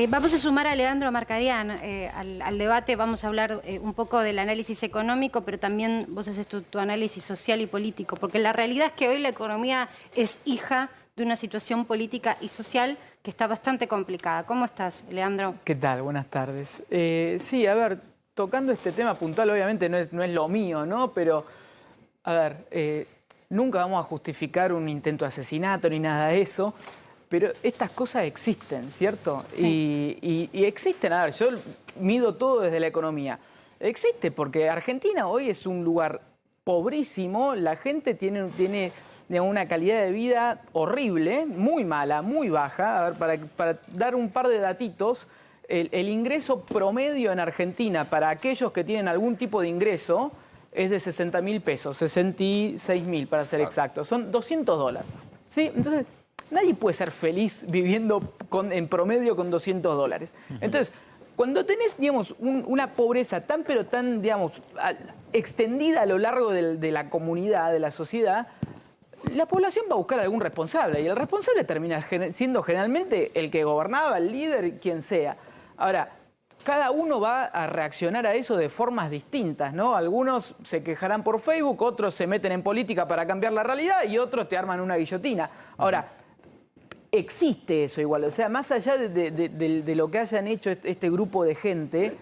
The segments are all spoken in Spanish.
Vamos a sumar a Leandro Marcarián al debate. Vamos a hablar un poco del análisis económico, pero también vos haces tu análisis social y político, porque la realidad es que hoy la economía es hija de una situación política y social que está bastante complicada. ¿Cómo estás, Leandro? ¿Qué tal? Buenas tardes. Sí, a ver, tocando este tema puntual, obviamente no es lo mío, ¿no? Pero, a ver, nunca vamos a justificar un intento de asesinato ni nada de eso, pero estas cosas existen, ¿cierto? Sí. Y existen, a ver, yo mido todo desde la economía. Existe porque Argentina hoy es un lugar pobrísimo, la gente tiene digamos, una calidad de vida horrible, muy mala, muy baja. A ver, para dar un par de datitos, el ingreso promedio en Argentina para aquellos que tienen algún tipo de ingreso es de 60.000 pesos, 66.000 para ser exacto, son $200. ¿Sí? Entonces, nadie puede ser feliz viviendo en promedio con $200. Entonces, cuando tenés, digamos, una pobreza tan, pero tan, digamos, extendida a lo largo de la comunidad, de la sociedad, la población va a buscar algún responsable y el responsable termina siendo generalmente el que gobernaba, el líder, quien sea. Ahora, cada uno va a reaccionar a eso de formas distintas, ¿no? Algunos se quejarán por Facebook, otros se meten en política para cambiar la realidad y otros te arman una guillotina. Ahora, existe eso igual, o sea, más allá de lo que hayan hecho este grupo de gente,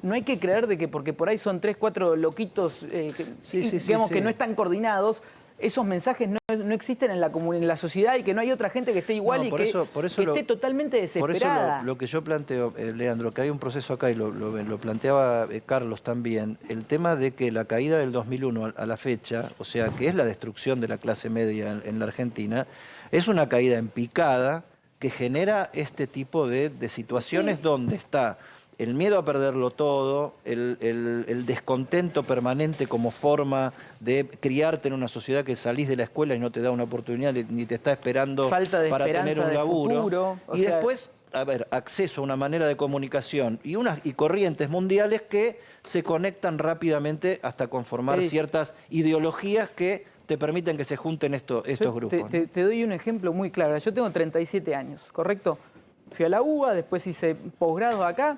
no hay que creer de que porque por ahí son 3, 4 loquitos que no están coordinados, esos mensajes no existen en la sociedad y que no hay otra gente que esté igual y que esté totalmente desesperada. Por eso lo que yo planteo, Leandro, que hay un proceso acá y lo planteaba Carlos también, el tema de que la caída del 2001 a la fecha, o sea, que es la destrucción de la clase media en la Argentina, es una caída en picada que genera este tipo de situaciones donde está el miedo a perderlo todo, el descontento permanente como forma de criarte en una sociedad que salís de la escuela y no te da una oportunidad ni te está esperando para tener un laburo. Y después, a ver, acceso a una manera de comunicación y corrientes mundiales que se conectan rápidamente hasta conformar ciertas ideologías que te permiten que se junten estos grupos. Te doy un ejemplo muy claro. Yo tengo 37 años, ¿correcto? Fui a la UBA, después hice posgrado acá.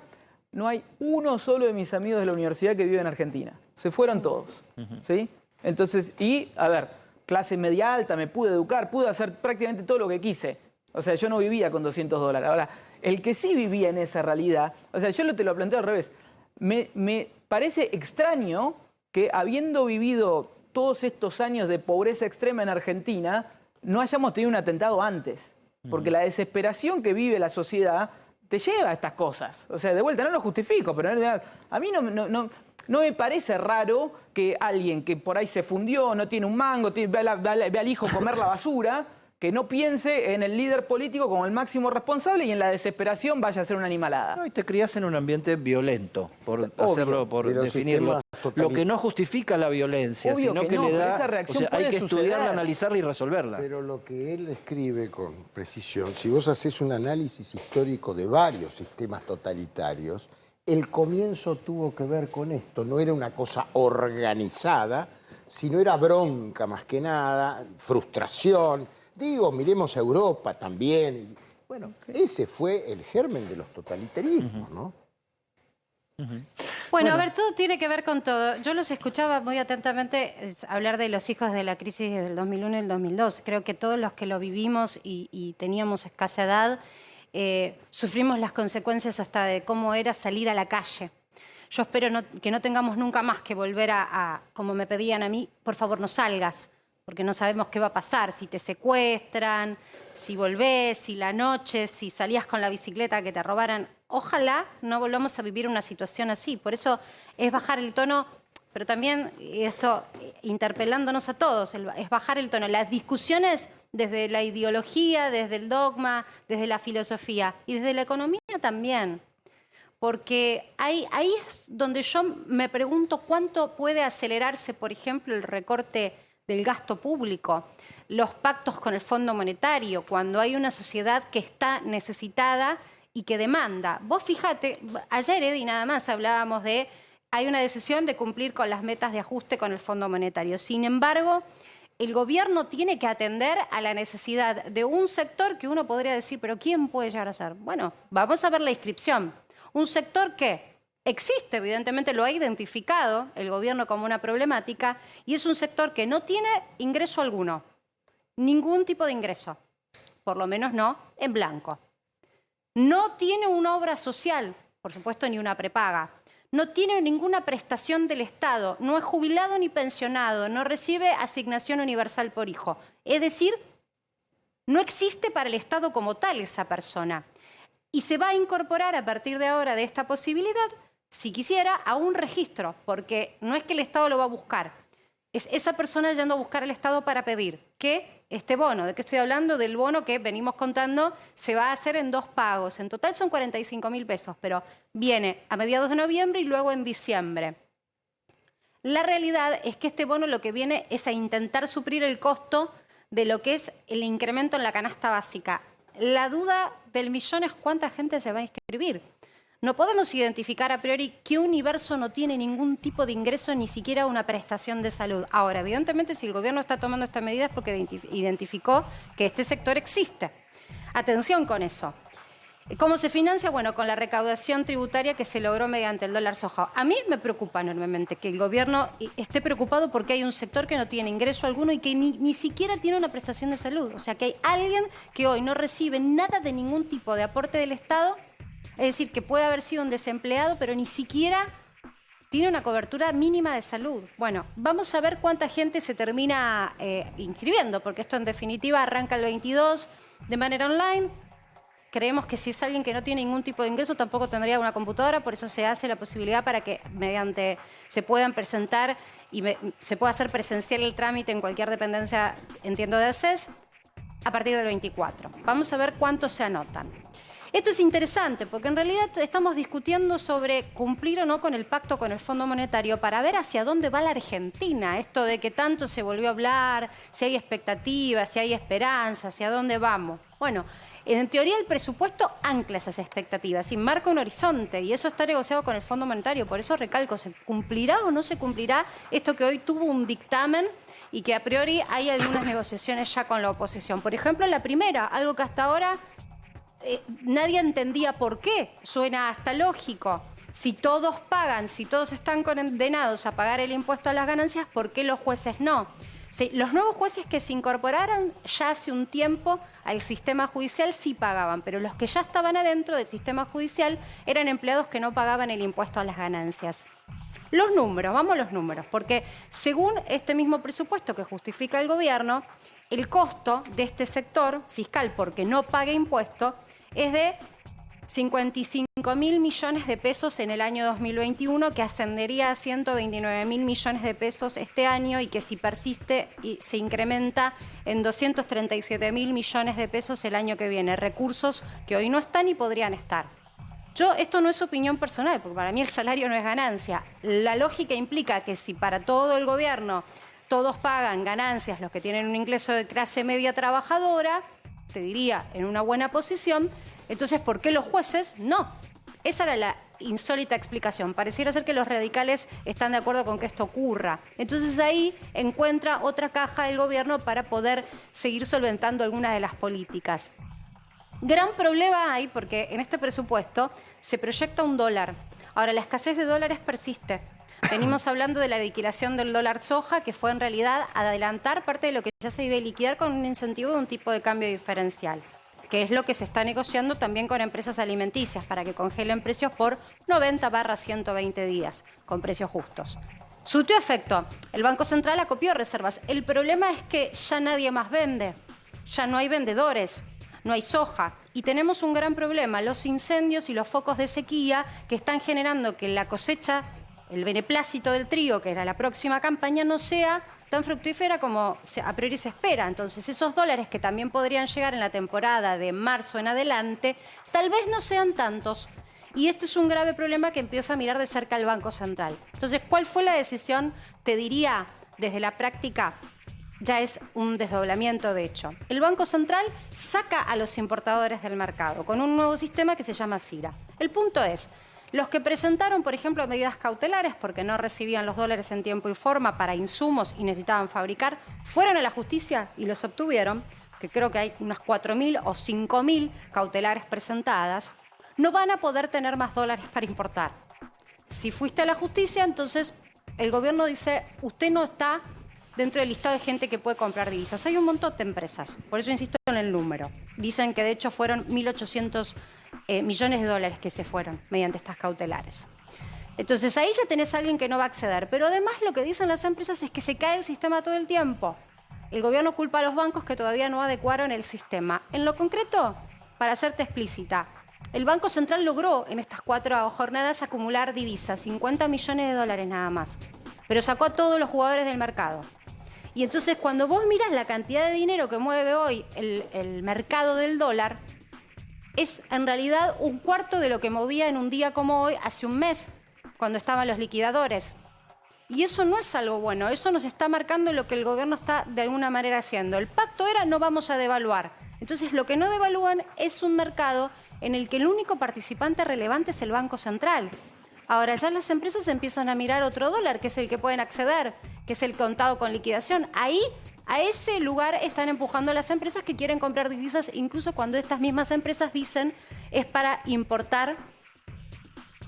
No hay uno solo de mis amigos de la universidad que vive en Argentina. Se fueron todos, ¿sí? Entonces, a ver, clase media alta, me pude educar, pude hacer prácticamente todo lo que quise. O sea, yo no vivía con $200. Ahora, el que sí vivía en esa realidad, o sea, yo te lo planteo al revés. Me parece extraño que habiendo vivido todos estos años de pobreza extrema en Argentina, no hayamos tenido un atentado antes. Porque la desesperación que vive la sociedad te lleva a estas cosas. O sea, de vuelta, no lo justifico, pero a mí no me parece raro que alguien que por ahí se fundió, no tiene un mango, ve al hijo comer la basura, que no piense en el líder político como el máximo responsable y en la desesperación vaya a ser una animalada. No, y te criás en un ambiente violento, por definirlo. Lo que no justifica la violencia, sino que le da... O sea, hay que estudiarla, analizarla y resolverla. Pero lo que él escribe con precisión, si vos haces un análisis histórico de varios sistemas totalitarios, el comienzo tuvo que ver con esto. No era una cosa organizada, sino era bronca más que nada, frustración. Digo, miremos a Europa también. Bueno, ese fue el germen de los totalitarismos, ¿no? Bueno, a ver, todo tiene que ver con todo. Yo los escuchaba muy atentamente hablar de los hijos de la crisis del 2001 y el 2002. Creo que todos los que lo vivimos y teníamos escasa edad, sufrimos las consecuencias hasta de cómo era salir a la calle. Yo espero que no tengamos nunca más que volver como me pedían a mí, por favor no salgas, porque no sabemos qué va a pasar, si te secuestran, si volvés, si la noche, si salías con la bicicleta que te robaran. Ojalá no volvamos a vivir una situación así. Por eso es bajar el tono, pero también esto interpelándonos a todos, es bajar el tono. Las discusiones desde la ideología, desde el dogma, desde la filosofía y desde la economía también. Porque ahí es donde yo me pregunto cuánto puede acelerarse, por ejemplo, el recorte del gasto público, los pactos con el Fondo Monetario, cuando hay una sociedad que está necesitada y que demanda. Vos fíjate, ayer, Edi, nada más hablábamos hay una decisión de cumplir con las metas de ajuste con el Fondo Monetario. Sin embargo, el gobierno tiene que atender a la necesidad de un sector que uno podría decir, pero ¿quién puede llegar a ser? Bueno, vamos a ver la inscripción. Un sector que existe, evidentemente lo ha identificado el gobierno como una problemática, y es un sector que no tiene ingreso alguno, ningún tipo de ingreso, por lo menos no en blanco. No tiene una obra social, por supuesto, ni una prepaga. No tiene ninguna prestación del Estado, no es jubilado ni pensionado, no recibe asignación universal por hijo. Es decir, no existe para el Estado como tal esa persona. Y se va a incorporar a partir de ahora de esta posibilidad, si quisiera, a un registro, porque no es que el Estado lo va a buscar, es esa persona yendo a buscar al Estado para pedir que este bono, ¿de qué estoy hablando? Del bono que venimos contando, se va a hacer en 2 pagos. En total son 45.000 pesos, pero viene a mediados de noviembre y luego en diciembre. La realidad es que este bono lo que viene es a intentar suplir el costo de lo que es el incremento en la canasta básica. La duda del millón es cuánta gente se va a inscribir. No podemos identificar a priori qué universo no tiene ningún tipo de ingreso, ni siquiera una prestación de salud. Ahora, evidentemente, si el gobierno está tomando esta medida es porque identificó que este sector existe. Atención con eso. ¿Cómo se financia? Bueno, con la recaudación tributaria que se logró mediante el dólar soja. A mí me preocupa enormemente que el gobierno esté preocupado porque hay un sector que no tiene ingreso alguno y que ni siquiera tiene una prestación de salud. O sea, que hay alguien que hoy no recibe nada de ningún tipo de aporte del Estado. Es decir, que puede haber sido un desempleado, pero ni siquiera tiene una cobertura mínima de salud. Bueno, vamos a ver cuánta gente se termina inscribiendo, porque esto en definitiva arranca el 22 de manera online. Creemos que si es alguien que no tiene ningún tipo de ingreso, tampoco tendría una computadora, por eso se hace la posibilidad para que mediante se puedan presentar y se pueda hacer presencial el trámite en cualquier dependencia, entiendo, de ACES, a partir del 24. Vamos a ver cuántos se anotan. Esto es interesante porque en realidad estamos discutiendo sobre cumplir o no con el pacto con el Fondo Monetario para ver hacia dónde va la Argentina. Esto de que tanto se volvió a hablar, si hay expectativas, si hay esperanza, hacia dónde vamos. Bueno, en teoría el presupuesto ancla esas expectativas y marca un horizonte y eso está negociado con el Fondo Monetario. Por eso recalco, ¿se cumplirá o no se cumplirá esto que hoy tuvo un dictamen y que a priori hay algunas negociaciones ya con la oposición? Por ejemplo, la primera, algo que hasta ahora nadie entendía por qué, suena hasta lógico. Si todos pagan, si todos están condenados a pagar el impuesto a las ganancias, ¿por qué los jueces no? Sí, los nuevos jueces que se incorporaron ya hace un tiempo al sistema judicial sí pagaban, pero los que ya estaban adentro del sistema judicial eran empleados que no pagaban el impuesto a las ganancias. Los números, vamos a los números, porque según este mismo presupuesto que justifica el gobierno, el costo de este sector fiscal porque no paga impuesto es de 55.000 millones de pesos en el año 2021, que ascendería a 129.000 millones de pesos este año y que si persiste se incrementa en 237.000 millones de pesos el año que viene. Recursos que hoy no están y podrían estar. Esto no es opinión personal, porque para mí el salario no es ganancia. La lógica implica que si para todo el gobierno todos pagan ganancias, los que tienen un ingreso de clase media trabajadora, te diría, en una buena posición, entonces, ¿por qué los jueces no? Esa era la insólita explicación. Pareciera ser que los radicales están de acuerdo con que esto ocurra. Entonces ahí encuentra otra caja del gobierno para poder seguir solventando algunas de las políticas. Gran problema hay porque en este presupuesto se proyecta un dólar. Ahora, la escasez de dólares persiste. Venimos hablando de la liquidación del dólar soja, que fue en realidad adelantar parte de lo que ya se iba a liquidar con un incentivo de un tipo de cambio diferencial, que es lo que se está negociando también con empresas alimenticias para que congelen precios por 90/120 días, con precios justos. Surtió efecto. El Banco Central acopió reservas. El problema es que ya nadie más vende. Ya no hay vendedores, no hay soja. Y tenemos un gran problema, los incendios y los focos de sequía que están generando que la cosecha, el beneplácito del trigo, que era la próxima campaña, no sea tan fructífera como a priori se espera. Entonces, esos dólares que también podrían llegar en la temporada de marzo en adelante, tal vez no sean tantos. Y este es un grave problema que empieza a mirar de cerca el Banco Central. Entonces, ¿cuál fue la decisión? Te diría, desde la práctica, ya es un desdoblamiento de hecho. El Banco Central saca a los importadores del mercado con un nuevo sistema que se llama CIRA. El punto es, Los que presentaron, por ejemplo, medidas cautelares porque no recibían los dólares en tiempo y forma para insumos y necesitaban fabricar, fueron a la justicia y los obtuvieron, que creo que hay unas 4.000 o 5.000 cautelares presentadas, no van a poder tener más dólares para importar. Si fuiste a la justicia, entonces el gobierno dice, usted no está dentro del listado de gente que puede comprar divisas. Hay un montón de empresas, por eso insisto en el número. Dicen que de hecho fueron 1.800 millones de dólares que se fueron mediante estas cautelares. Entonces ahí ya tenés a alguien que no va a acceder. Pero además lo que dicen las empresas es que se cae el sistema todo el tiempo. El gobierno culpa a los bancos que todavía no adecuaron el sistema. En lo concreto, para hacerte explícita, el Banco Central logró en estas 4 jornadas acumular divisas, 50 millones de dólares nada más. Pero sacó a todos los jugadores del mercado. Y entonces cuando vos mirás la cantidad de dinero que mueve hoy el mercado del dólar, es en realidad un cuarto de lo que movía en un día como hoy, hace un mes, cuando estaban los liquidadores. Y eso no es algo bueno, eso nos está marcando lo que el gobierno está de alguna manera haciendo. El pacto era no vamos a devaluar. Entonces lo que no devalúan es un mercado en el que el único participante relevante es el Banco Central. Ahora ya las empresas empiezan a mirar otro dólar, que es el que pueden acceder, que es el contado con liquidación. Ahí, a ese lugar están empujando las empresas que quieren comprar divisas, incluso cuando estas mismas empresas dicen es para importar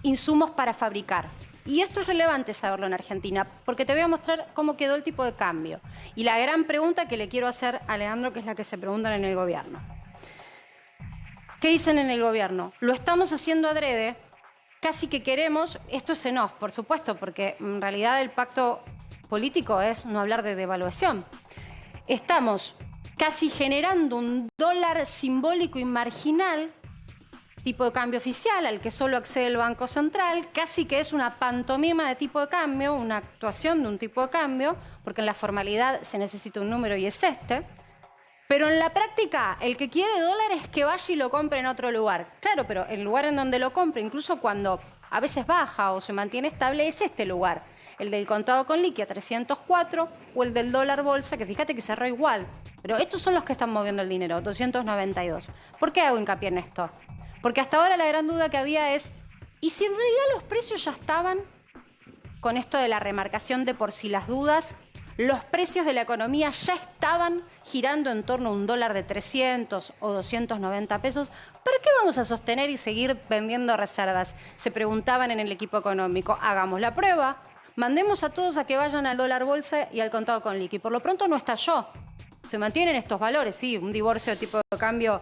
insumos para fabricar. Y esto es relevante saberlo en Argentina, porque te voy a mostrar cómo quedó el tipo de cambio. Y la gran pregunta que le quiero hacer a Leandro, que es la que se preguntan en el gobierno. ¿Qué dicen en el gobierno? Lo estamos haciendo adrede, casi que queremos, esto es en off, por supuesto, porque en realidad el pacto político es no hablar de devaluación. Estamos casi generando un dólar simbólico y marginal, tipo de cambio oficial, al que solo accede el Banco Central, casi que es una pantomima de tipo de cambio, una actuación de un tipo de cambio, porque en la formalidad se necesita un número y es este. Pero en la práctica, el que quiere dólares que vaya y lo compre en otro lugar. Claro, pero el lugar en donde lo compre, incluso cuando a veces baja o se mantiene estable, es este lugar. El del contado con liqui a 304 o el del dólar bolsa, que fíjate que cerró igual. Pero estos son los que están moviendo el dinero, 292. ¿Por qué hago hincapié en esto? Porque hasta ahora la gran duda que había es, ¿y si en realidad los precios ya estaban con esto de la remarcación de por si las dudas? Los precios de la economía ya estaban girando en torno a un dólar de 300 o 290 pesos. ¿Para qué vamos a sostener y seguir vendiendo reservas? Se preguntaban en el equipo económico. Hagamos la prueba, mandemos a todos a que vayan al dólar bolsa y al contado con liqui. Por lo pronto no estalló. Se mantienen estos valores, sí, un divorcio de tipo de cambio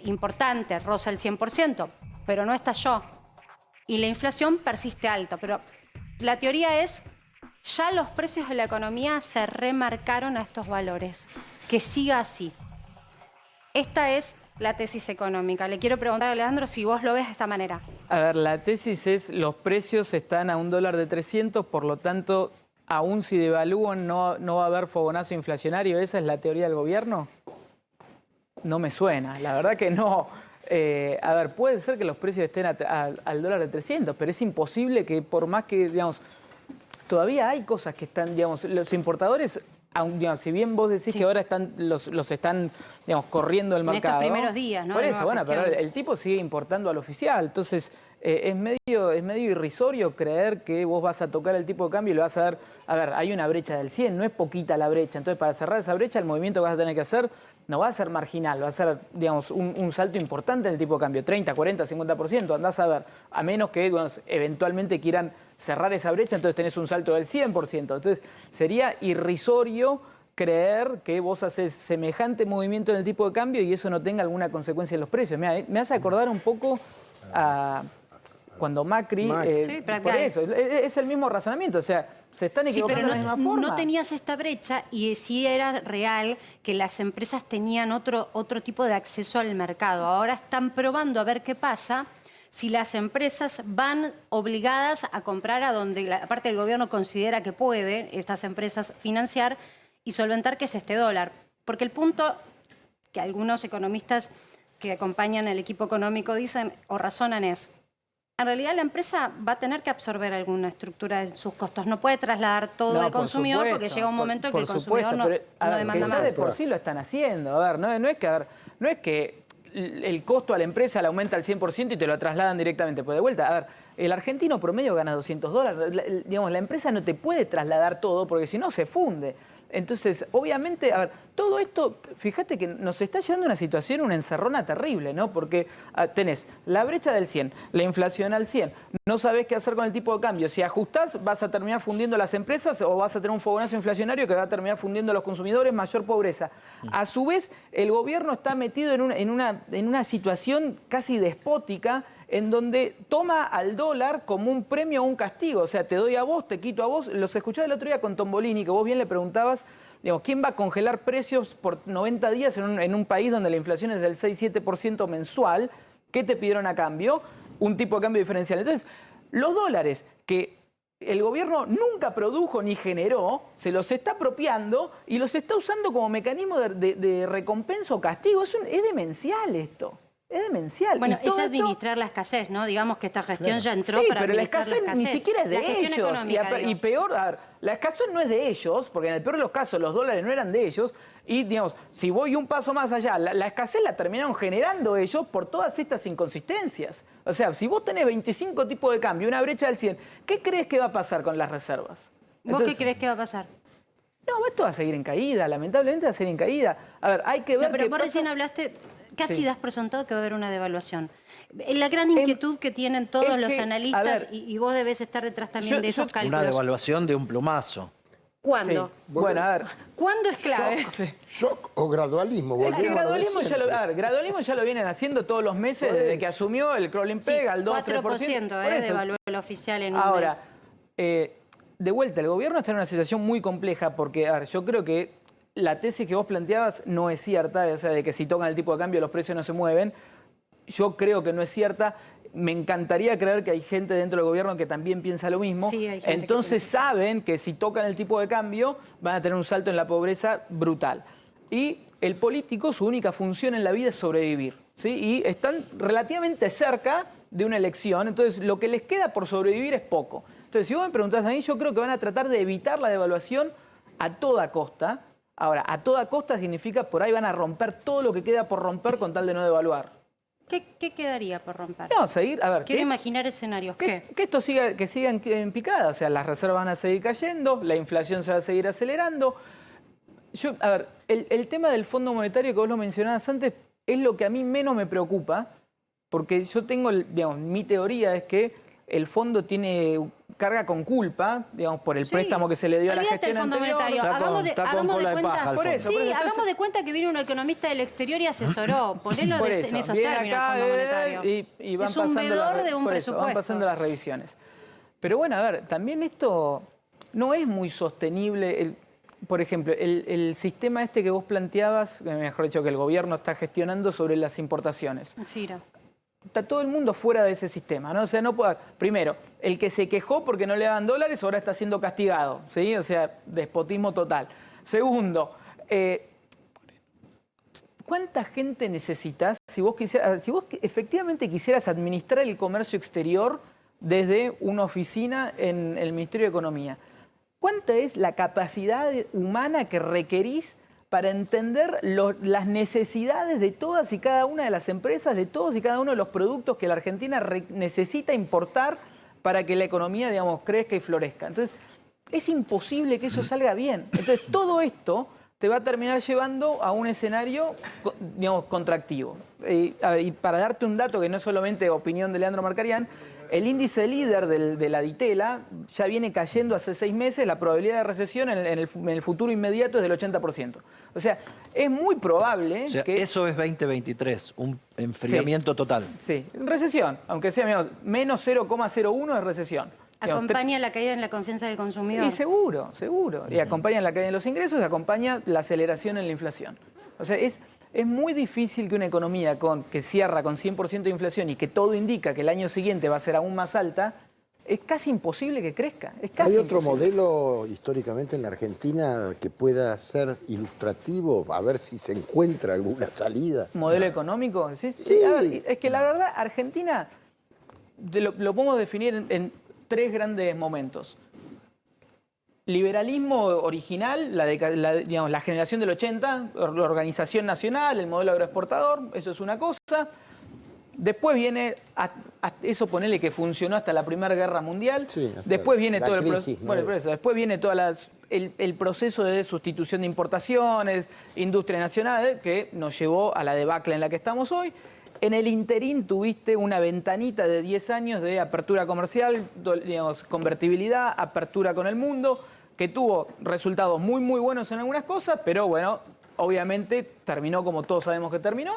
importante, roza el 100%, pero no estalló. Y la inflación persiste alta. Pero la teoría es, ya los precios de la economía se remarcaron a estos valores. Que siga así. Esta es la tesis económica. Le quiero preguntar a Leandro si vos lo ves de esta manera. A ver, la tesis es los precios están a un dólar de 300, por lo tanto, aún si devalúan no va a haber fogonazo inflacionario. ¿Esa es la teoría del gobierno? No me suena, la verdad que no. A ver, puede ser que los precios estén al dólar de 300, pero es imposible que por más que, digamos, todavía hay cosas que están, digamos, los importadores, digamos, si bien vos decís que ahora los están, digamos, corriendo el mercado. En estos primeros días, ¿no? Por eso, bueno, pero el tipo sigue importando al oficial, entonces es medio irrisorio creer que vos vas a tocar el tipo de cambio y le vas a dar, a ver, hay una brecha del 100, no es poquita la brecha, entonces para cerrar esa brecha el movimiento que vas a tener que hacer no va a ser marginal, va a ser, digamos, un salto importante en el tipo de cambio, 30, 40, 50%, andás a ver, a menos que eventualmente quieran cerrar esa brecha, entonces tenés un salto del 100%. Entonces sería irrisorio creer que vos haces semejante movimiento en el tipo de cambio y eso no tenga alguna consecuencia en los precios. Me hace acordar un poco a cuando Macri Sí, por eso, es el mismo razonamiento, o sea, se están equivocando de la misma forma. No tenías esta brecha y sí era real que las empresas tenían otro tipo de acceso al mercado. Ahora están probando a ver qué pasa si las empresas van obligadas a comprar a donde la parte del gobierno considera que puede, estas empresas financiar y solventar, que es este dólar. Porque el punto que algunos economistas que acompañan al equipo económico dicen o razonan es, en realidad la empresa va a tener que absorber alguna estructura de sus costos. No puede trasladar todo al consumidor, supuesto, porque llega un momento en que el consumidor pero, no demanda más. De por sí lo están haciendo. A ver, no es que el costo a la empresa le aumenta al 100% y te lo trasladan directamente. Pues de vuelta, a ver, el argentino promedio gana $200. Digamos, la empresa no te puede trasladar todo porque si no se funde. Entonces, obviamente, a ver, todo esto, fíjate que nos está llevando a una situación, una encerrona terrible, ¿no? Porque tenés la brecha del 100, la inflación al 100, no sabés qué hacer con el tipo de cambio. Si ajustás, vas a terminar fundiendo las empresas o vas a tener un fogonazo inflacionario que va a terminar fundiendo a los consumidores, mayor pobreza. A su vez, el gobierno está metido en una situación casi despótica, en donde toma al dólar como un premio o un castigo. O sea, te doy a vos, te quito a vos. Los escuchaba el otro día con Tombolini, que vos bien le preguntabas, digamos, ¿quién va a congelar precios por 90 días en un país donde la inflación es del 6-7% mensual? ¿Qué te pidieron a cambio? Un tipo de cambio diferencial. Entonces, los dólares que el gobierno nunca produjo ni generó, se los está apropiando y los está usando como mecanismo de recompensa o castigo. Es demencial esto. Es demencial. Bueno, y es administrar la escasez, ¿no? Digamos que esta gestión ya entró sí, para pero la administrar escasez ni siquiera es de ellos. Y digo. peor, a ver, la escasez no es de ellos, porque en el peor de los casos los dólares no eran de ellos. Y, digamos, si voy un paso más allá, la escasez la terminaron generando ellos por todas estas inconsistencias. O sea, si vos tenés 25 tipos de cambio, una brecha del 100, ¿qué crees que va a pasar con las reservas? ¿Vos qué crees que va a pasar? No, esto va a seguir en caída, lamentablemente va a seguir en caída. A ver, hay que ver. No, pero qué vos pasa. recién hablaste, casi Sí. das por sentado que va a haber una devaluación. La gran inquietud que tienen todos es los que, analistas, a ver, y vos debes estar detrás también de esos cálculos. Una devaluación de un plumazo. ¿Cuándo? Sí. Bueno, a ver. ¿Cuándo es clave? ¿Shock o gradualismo? Es que Volvemos a lo de gradualismo ya, siempre. gradualismo ya lo vienen haciendo todos los meses desde que asumió el crawling Sí, peg al 2-3%. 4% Por eso. devaluó el oficial en un Ahora, mes. de vuelta, el gobierno está en una situación muy compleja porque, a ver, yo creo que la tesis que vos planteabas no es cierta, o sea, de que si tocan el tipo de cambio los precios no se mueven. Yo creo que no es cierta. Me encantaría creer que hay gente dentro del gobierno que también piensa lo mismo. Sí, hay gente Entonces que piensa. saben que si tocan el tipo de cambio van a tener un salto en la pobreza brutal. Y el político, su única función en la vida es sobrevivir, ¿sí? Y están relativamente cerca de una elección, entonces lo que les queda por sobrevivir es poco. Entonces, si vos me preguntás a mí, yo creo que van a tratar de evitar la devaluación a toda costa. Ahora, a toda costa significa por ahí van a romper todo lo que queda por romper con tal de no devaluar. ¿Qué quedaría por romper? No, seguir, a ver, Quiero ¿qué? imaginar escenarios. ¿Qué? Que esto siga, que sigan en picada, o sea, las reservas van a seguir cayendo, la inflación se va a seguir acelerando. Yo, a ver, el tema del Fondo Monetario que vos lo mencionabas antes es lo que a mí menos me preocupa, porque yo tengo, digamos, mi teoría es que el fondo carga con culpa, digamos, por el Sí, préstamo que se le dio a la olvídate gestión del Fondo anterior. Monetario. Está con Hagamos cola de cuenta. paja el Por fondo. eso, Sí, entonces- hagamos de cuenta que viene un economista del exterior y asesoró. Ponelo Por en eso, esos viene términos acá, el Fondo Monetario. y van es un pasando vedor de un por eso, presupuesto. van pasando las revisiones. Pero bueno, a ver, también esto no es muy sostenible. Por ejemplo, el sistema este que vos planteabas, mejor dicho, que el gobierno está gestionando sobre las importaciones. Ciro. Está todo el mundo fuera de ese sistema, ¿no? O sea, no puede... Primero, el que se quejó porque no le daban dólares ahora está siendo castigado, ¿sí? O sea, despotismo total. Segundo, ¿cuánta gente necesitas si vos efectivamente quisieras administrar el comercio exterior desde una oficina en el Ministerio de Economía? ¿Cuánta es la capacidad humana que requerís para entender las necesidades de todas y cada una de las empresas, de todos y cada uno de los productos que la Argentina necesita importar para que la economía, digamos, crezca y florezca? Entonces, es imposible que eso salga bien. Entonces, todo esto te va a terminar llevando a un escenario, digamos, contractivo. A ver, y para darte un dato que no es solamente opinión de Leandro Marcarián, el índice líder de la Ditela ya viene cayendo hace 6 meses, la probabilidad de recesión en el futuro inmediato es del 80%. O sea, es muy probable O sea, que... eso es 2023, un enfriamiento total. Sí, recesión, aunque sea menos 0,01 de recesión. Digamos, Acompaña la caída en la confianza del consumidor. Y seguro. Y acompaña la caída de los ingresos, acompaña la aceleración en la inflación. O sea, es muy difícil que una economía que cierra con 100% de inflación y que todo indica que el año siguiente va a ser aún más alta, es casi imposible que crezca. Es casi ¿Hay otro imposible. modelo históricamente en la Argentina que pueda ser ilustrativo? A ver si se encuentra alguna salida. ¿Modelo económico? Sí. Sí. A ver, es que la verdad, Argentina lo podemos definir en 3 grandes momentos. liberalismo original, digamos, la generación del 80, la organización nacional, el modelo agroexportador, eso es una cosa. Después viene, eso ponele que funcionó hasta la Primera Guerra Mundial. Sí, después viene la todo crisis, ¿no? después viene el proceso de sustitución de importaciones, industria nacional, que nos llevó a la debacle en la que estamos hoy. En el interín tuviste una ventanita de 10 años de apertura comercial, digamos, convertibilidad, apertura con el mundo, que tuvo resultados muy, muy buenos en algunas cosas, pero bueno, obviamente terminó como todos sabemos que terminó.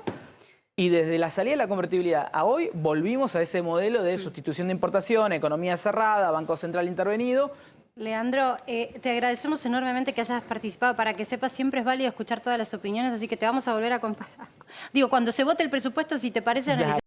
Y desde la salida de la convertibilidad a hoy volvimos a ese modelo de sustitución de importación, economía cerrada, Banco Central intervenido. Leandro, te agradecemos enormemente que hayas participado. Para que sepas, siempre es válido escuchar todas las opiniones, así que te vamos a volver a comparar. Digo, cuando se vote el presupuesto, si te parece, analizar